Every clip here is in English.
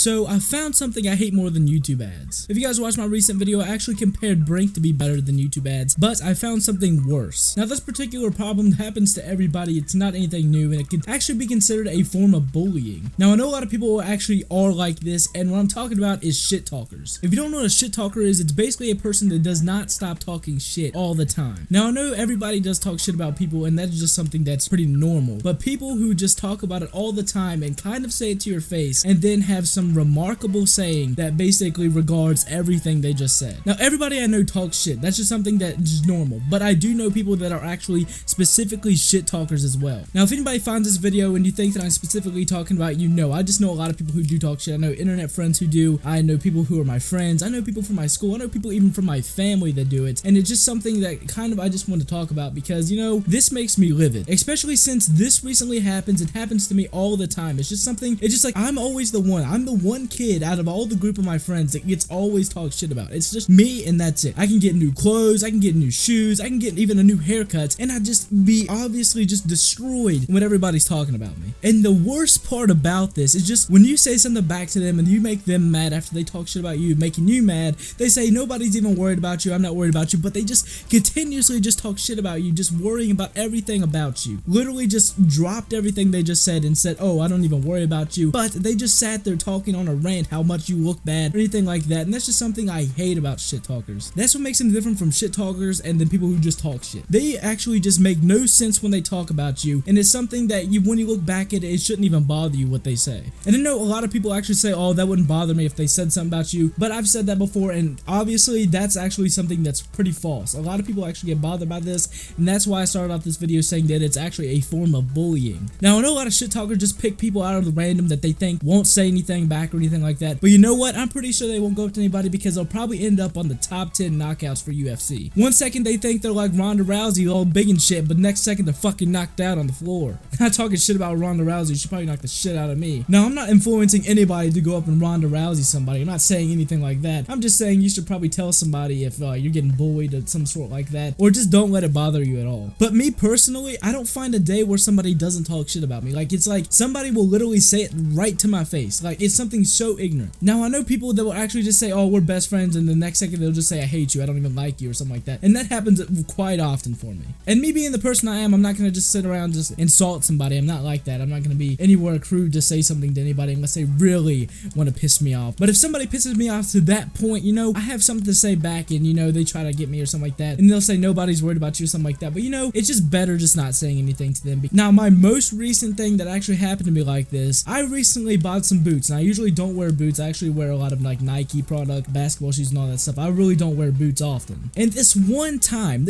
So I found something I hate more than YouTube ads. If you guys watched my recent video, I actually compared Brink to be better than YouTube ads, but I found something worse. Now this particular problem happens to everybody, it's not anything new, and it can actually be considered a form of bullying. Now I know a lot of people actually are like this, and what I'm talking about is shit talkers. If you don't know what a shit talker is, it's basically a person that does not stop talking shit all the time. Now I know everybody does talk shit about people, and that's just something that's pretty normal, but people who just talk about it all the time and kind of say it to your face, and then have some remarkable saying that basically regards everything they just said. Now everybody I know talks shit, that's just something that's just normal, but I do know people that are actually specifically shit talkers as well. Now if anybody finds this video and you think that I'm specifically talking about you, know, I just know a lot of people who do talk shit. I know internet friends who do, I know people who are my friends, I know people from my school, I know people even from my family that do it, and it's just something that kind of I just want to talk about because, you know, this makes me livid, especially since this recently happens. It happens to me all the time. It's just something, it's just like I'm always the one, I'm the one kid out of all the group of my friends that gets always talked shit about. It's just me and that's it. I can get new clothes, I can get new shoes, I can get even a new haircut, and I just be obviously just destroyed when everybody's talking about me. And the worst part about this is just when you say something back to them and you make them mad after they talk shit about you, making you mad, they say nobody's even worried about you, I'm not worried about you, but they just continuously just talk shit about you, just worrying about everything about you. Literally just dropped everything they just said and said, oh, I don't even worry about you, but they just sat there talking on a rant how much you look bad or anything like that, and that's just something I hate about shit talkers. That's what makes them different from shit talkers and then people who just talk shit. They actually just make no sense when they talk about you, and it's something that when you look back at it, it shouldn't even bother you what they say. And I know a lot of people actually say, oh, that wouldn't bother me if they said something about you, but I've said that before, and obviously that's actually something that's pretty false. A lot of people actually get bothered by this, and that's why I started off this video saying that it's actually a form of bullying. Now I know a lot of shit talkers just pick people out of the random that they think won't say anything back or anything like that, but you know what, I'm pretty sure they won't go up to anybody because they'll probably end up on the top 10 knockouts for UFC. One second they think they're like Ronda Rousey, all big and shit, but next second they're fucking knocked out on the floor. Not talking shit about Ronda Rousey, she probably knocked the shit out of me. Now I'm not influencing anybody to go up and Ronda Rousey somebody, I'm not saying anything like that. I'm just saying you should probably tell somebody if you're getting bullied of some sort like that, or just don't let it bother you at all. But me personally, I don't find a day where somebody doesn't talk shit about me. Like, it's like somebody will literally say it right to my face. Like, it's something so ignorant. Now I know people that will actually just say, oh, we're best friends, and the next second they'll just say, I hate you, I don't even like you, or something like that, and that happens quite often for me. And me being the person I am, I'm not gonna just sit around and just insult somebody. I'm not like that. I'm not gonna be anywhere crude to say something to anybody unless they really want to piss me off. But if somebody pisses me off to that point, you know, I have something to say back, and you know, they try to get me or something like that, and they'll say nobody's worried about you or something like that, but you know, it's just better just not saying anything to them. Now my most recent thing that actually happened to me like this, I recently bought some boots, and I usually don't wear boots. I actually wear a lot of like Nike product, basketball shoes and all that stuff. I really don't wear boots often. And this one time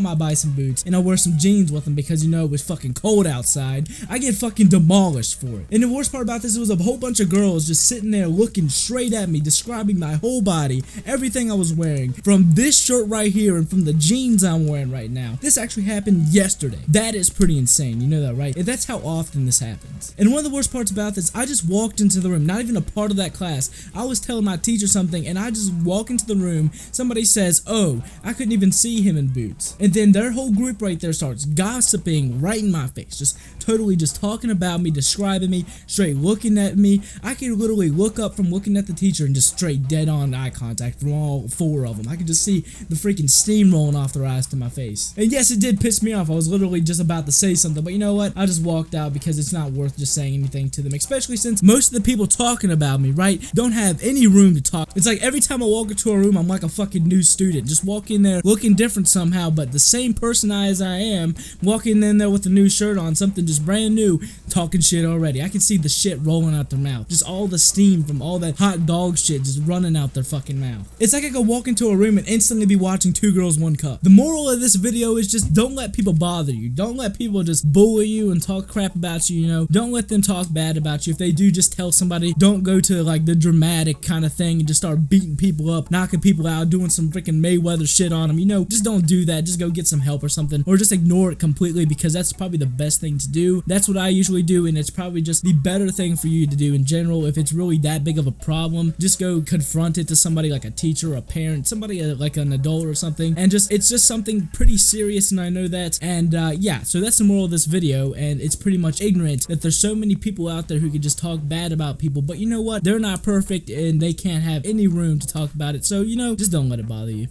I buy some boots and I wear some jeans with them because, you know, it was fucking cold outside, I get fucking demolished for it. And the worst part about this, it was a whole bunch of girls just sitting there looking straight at me, describing my whole body, everything I was wearing, from this shirt right here and from the jeans I'm wearing right now. This actually happened yesterday. That is pretty insane, you know that, right? And that's how often this happens. And one of the worst parts about this, I just walked into the room, not even a part of that class. I was telling my teacher something, and I just walk into the room, somebody says, oh, I couldn't even see him in boots. And then their whole group right there starts gossiping right in my face, just totally just talking about me, describing me, straight looking at me. I could literally look up from looking at the teacher and just straight dead on eye contact from all four of them. I could just see the freaking steam rolling off their eyes to my face. And yes, it did piss me off. I was literally just about to say something, but you know what? I just walked out because it's not worth just saying anything to them, especially since most of the people talking about me, right, don't have any room to talk. It's like every time I walk into a room, I'm like a fucking new student. Just walk in there looking different somehow, but the same person as I am, walking in there with a new shirt on, something just brand new, talking shit already. I can see the shit rolling out their mouth. Just all the steam from all that hot dog shit just running out their fucking mouth. It's like I could walk into a room and instantly be watching Two Girls, One Cup. The moral of this video is just don't let people bother you. Don't let people just bully you and talk crap about you, you know. Don't let them talk bad about you. If they do, just tell somebody. Don't go to like the dramatic kind of thing and just start beating people up, knocking people out, doing some freaking Mayweather shit on them. You know, just don't do that. Just go get some help or something, or just ignore it completely, because that's probably the best thing to do. That's what I usually do, and it's probably just the better thing for you to do in general. If it's really that big of a problem, just go confront it to somebody like a teacher or a parent, somebody like an adult or something, and it's just something pretty serious, and I know that. And yeah, so that's the moral of this video, and it's pretty much ignorant that there's so many people out there who could just talk bad about people horrible, but you know what? They're not perfect and they can't have any room to talk about it. So, you know, just don't let it bother you.